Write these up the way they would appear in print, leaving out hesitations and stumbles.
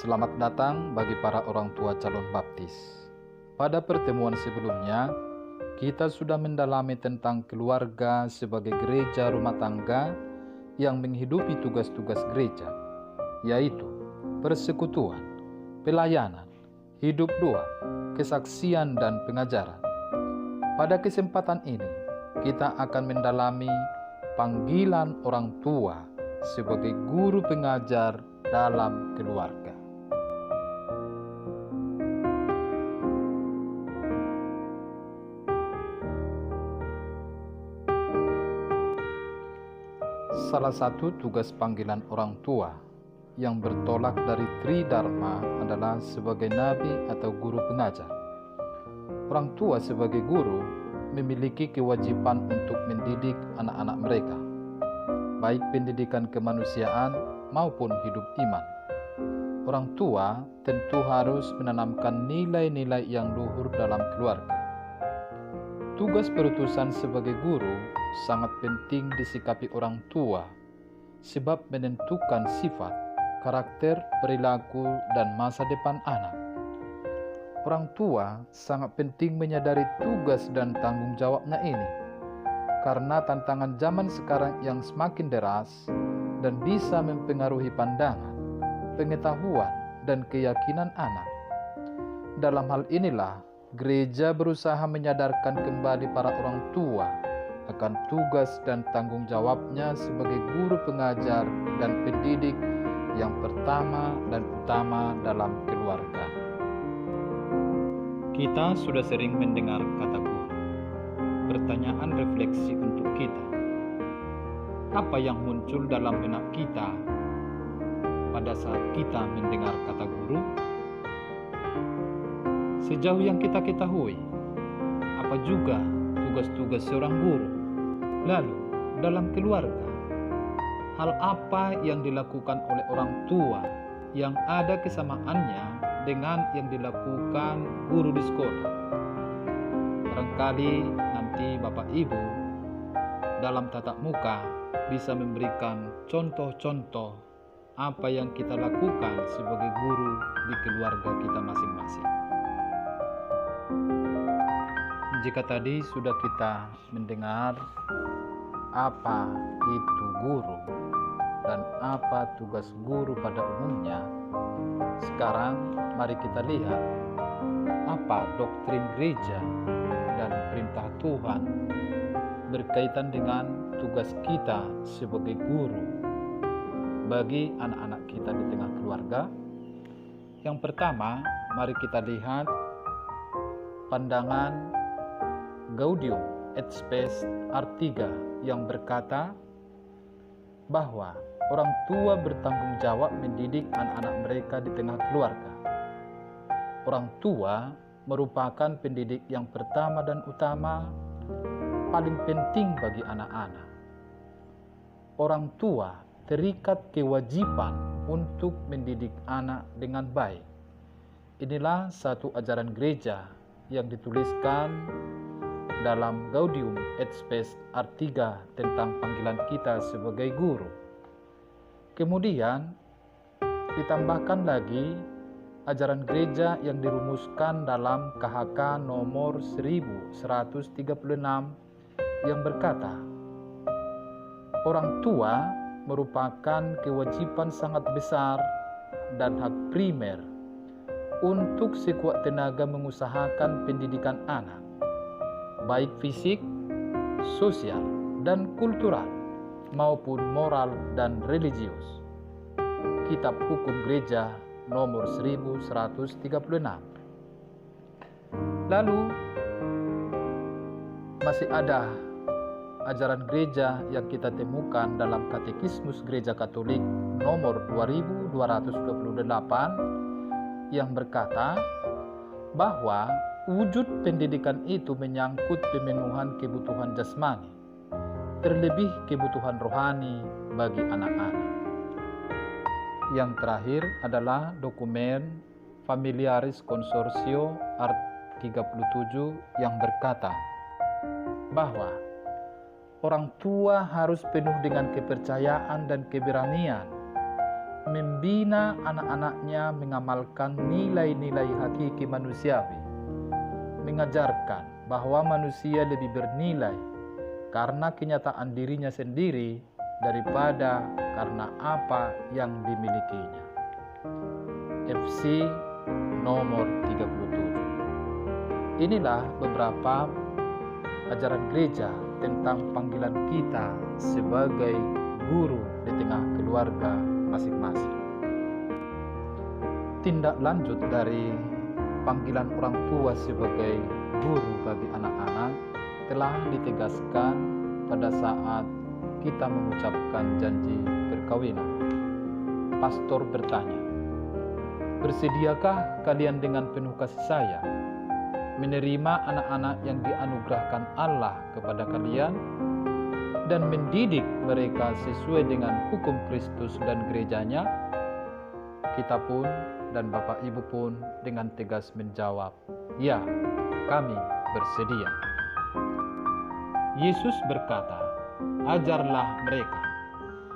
Selamat datang bagi para orang tua calon baptis. Pada pertemuan sebelumnya, kita sudah mendalami tentang keluarga sebagai gereja rumah tangga yang menghidupi tugas-tugas gereja, yaitu persekutuan, pelayanan, hidup doa, kesaksian, dan pengajaran. Pada kesempatan ini, kita akan mendalami panggilan orang tua sebagai guru pengajar dalam keluarga. Salah satu tugas panggilan orang tua yang bertolak dari Tridharma adalah sebagai nabi atau guru pengajar. Orang tua sebagai guru memiliki kewajiban untuk mendidik anak-anak mereka, baik pendidikan kemanusiaan maupun hidup iman. Orang tua tentu harus menanamkan nilai-nilai yang luhur dalam keluarga. Tugas perutusan sebagai guru sangat penting disikapi orang tua, sebab menentukan sifat, karakter, perilaku, dan masa depan anak. Orang tua sangat penting menyadari tugas dan tanggung jawabnya ini, karena tantangan zaman sekarang yang semakin deras dan bisa mempengaruhi pandangan, pengetahuan, dan keyakinan anak. Dalam hal inilah, gereja berusaha menyadarkan kembali para orang tua akan tugas dan tanggung jawabnya sebagai guru pengajar dan pendidik yang pertama dan utama dalam keluarga. Kita sudah sering mendengar kata guru. Pertanyaan refleksi untuk kita. Apa yang muncul dalam benak kita pada saat kita mendengar kata guru? Sejauh yang kita ketahui, apa juga tugas-tugas seorang guru? Lalu, dalam keluarga, hal apa yang dilakukan oleh orang tua yang ada kesamaannya dengan yang dilakukan guru di sekolah? Barangkali nanti Bapak Ibu dalam tatap muka bisa memberikan contoh-contoh apa yang kita lakukan sebagai guru di keluarga kita masing-masing. Jika tadi sudah kita mendengar apa itu guru dan apa tugas guru pada umumnya, sekarang mari kita lihat apa doktrin gereja dan perintah Tuhan berkaitan dengan tugas kita sebagai guru bagi anak-anak kita di tengah keluarga. Yang pertama, mari kita lihat pandangan Gaudium et Spes Art 3 yang berkata bahwa orang tua bertanggung jawab mendidik anak-anak mereka di tengah keluarga. Orang tua merupakan pendidik yang pertama dan utama, paling penting bagi anak-anak. Orang tua terikat kewajiban untuk mendidik anak dengan baik. Inilah satu ajaran gereja yang dituliskan dalam Gaudium et Spes Art 3 tentang panggilan kita sebagai guru. Kemudian ditambahkan lagi ajaran gereja yang dirumuskan dalam KHK nomor 1136 yang berkata, orang tua merupakan kewajiban sangat besar dan hak primer untuk sekuat tenaga mengusahakan pendidikan anak, baik fisik, sosial, dan kultural, maupun moral dan religius. Kitab Hukum Gereja nomor 1136. Lalu masih ada ajaran gereja yang kita temukan dalam Katekismus Gereja Katolik nomor 2228 yang berkata bahwa wujud pendidikan itu menyangkut pemenuhan kebutuhan jasmani, terlebih kebutuhan rohani bagi anak-anak. Yang terakhir adalah dokumen Familiaris Consortio Art 37 yang berkata bahwa orang tua harus penuh dengan kepercayaan dan keberanian membina anak-anaknya mengamalkan nilai-nilai hakiki manusiawi, mengajarkan bahwa manusia lebih bernilai karena kenyataan dirinya sendiri daripada karena apa yang dimilikinya. FC nomor 37. Inilah beberapa ajaran gereja tentang panggilan kita sebagai guru di tengah keluarga masing-masing. Tindak lanjut dari panggilan orang tua sebagai guru bagi anak-anak telah ditegaskan pada saat kita mengucapkan janji perkawinan. Pastor bertanya, "Bersediakah kalian dengan penuh kasih sayang menerima anak-anak yang dianugerahkan Allah kepada kalian dan mendidik mereka sesuai dengan hukum Kristus dan gerejanya?" Kita pun dan Bapak Ibu pun dengan tegas menjawab, "Ya, kami bersedia." Yesus berkata, "Ajarlah mereka."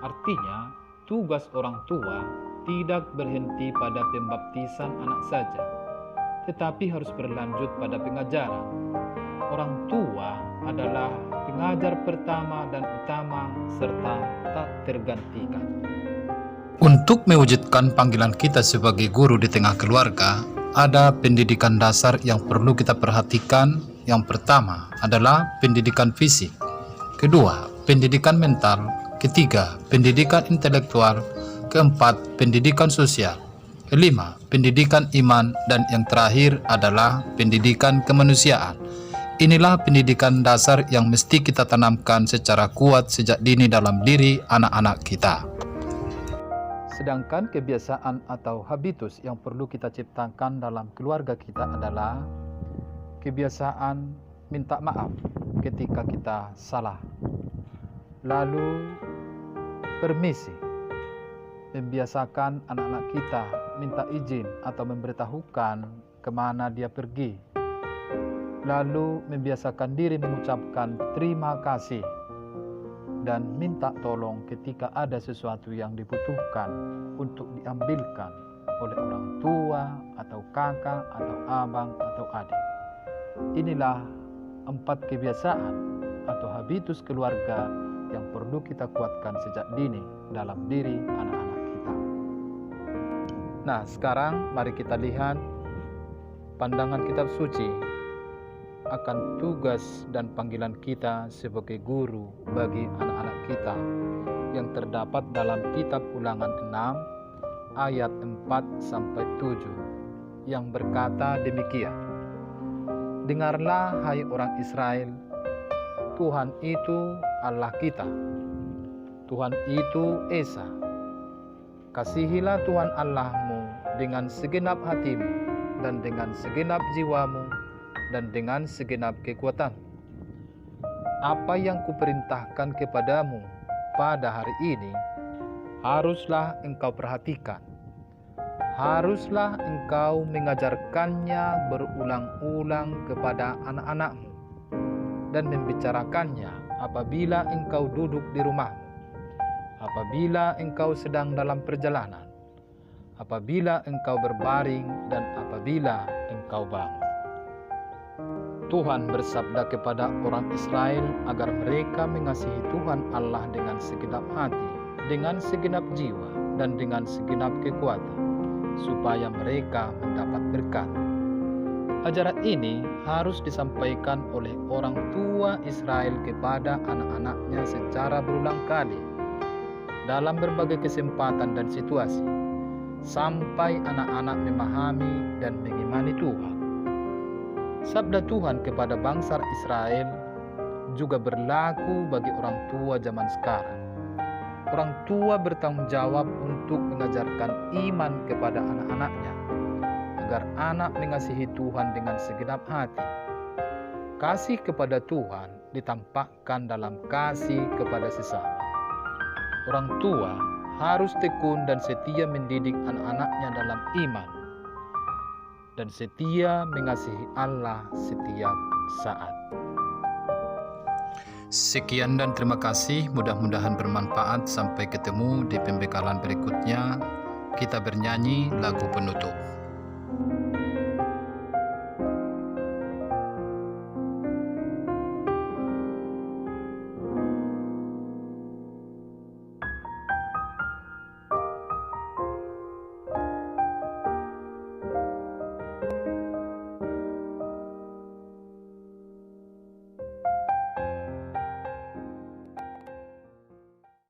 Artinya, tugas orang tua tidak berhenti pada pembaptisan anak saja, tetapi harus berlanjut pada pengajaran. Orang tua adalah pengajar pertama dan utama serta tak tergantikan. Untuk mewujudkan panggilan kita sebagai guru di tengah keluarga, ada pendidikan dasar yang perlu kita perhatikan. Yang pertama adalah pendidikan fisik, kedua pendidikan mental, ketiga pendidikan intelektual, keempat pendidikan sosial, kelima pendidikan iman, dan yang terakhir adalah pendidikan kemanusiaan. Inilah pendidikan dasar yang mesti kita tanamkan secara kuat sejak dini dalam diri anak-anak kita. Sedangkan kebiasaan atau habitus yang perlu kita ciptakan dalam keluarga kita adalah kebiasaan minta maaf ketika kita salah, lalu permisi, membiasakan anak-anak kita minta izin atau memberitahukan kemana dia pergi, lalu membiasakan diri mengucapkan terima kasih dan minta tolong ketika ada sesuatu yang dibutuhkan untuk diambilkan oleh orang tua atau kakak atau abang atau adik. Inilah 4 kebiasaan atau habitus keluarga yang perlu kita kuatkan sejak dini dalam diri anak-anak kita. Nah, sekarang mari kita lihat pandangan kitab suci akan tugas dan panggilan kita sebagai guru bagi anak-anak kita yang terdapat dalam kitab Ulangan 6 ayat 4-7 yang berkata demikian, "Dengarlah hai orang Israel, Tuhan itu Allah kita, Tuhan itu Esa. Kasihilah Tuhan Allahmu dengan segenap hatimu dan dengan segenap jiwamu dan dengan segenap kekuatan. Apa yang kuperintahkan kepadamu pada hari ini haruslah engkau perhatikan. Haruslah engkau mengajarkannya berulang-ulang kepada anak-anakmu dan membicarakannya apabila engkau duduk di rumahmu, apabila engkau sedang dalam perjalanan, apabila engkau berbaring, dan apabila engkau bangun." Tuhan bersabda kepada orang Israel agar mereka mengasihi Tuhan Allah dengan segenap hati, dengan segenap jiwa, dan dengan segenap kekuatan, supaya mereka mendapat berkat. Ajaran ini harus disampaikan oleh orang tua Israel kepada anak-anaknya secara berulang kali dalam berbagai kesempatan dan situasi, sampai anak-anak memahami dan mengimani Tuhan. Sabda Tuhan kepada bangsa Israel juga berlaku bagi orang tua zaman sekarang. Orang tua bertanggung jawab untuk mengajarkan iman kepada anak-anaknya, agar anak mengasihi Tuhan dengan segenap hati. Kasih kepada Tuhan ditampakkan dalam kasih kepada sesama. Orang tua harus tekun dan setia mendidik anak-anaknya dalam iman, dan setia mengasihi Allah setiap saat. Sekian dan terima kasih, mudah-mudahan bermanfaat. Sampai ketemu di pembekalan berikutnya. Kita bernyanyi lagu penutup.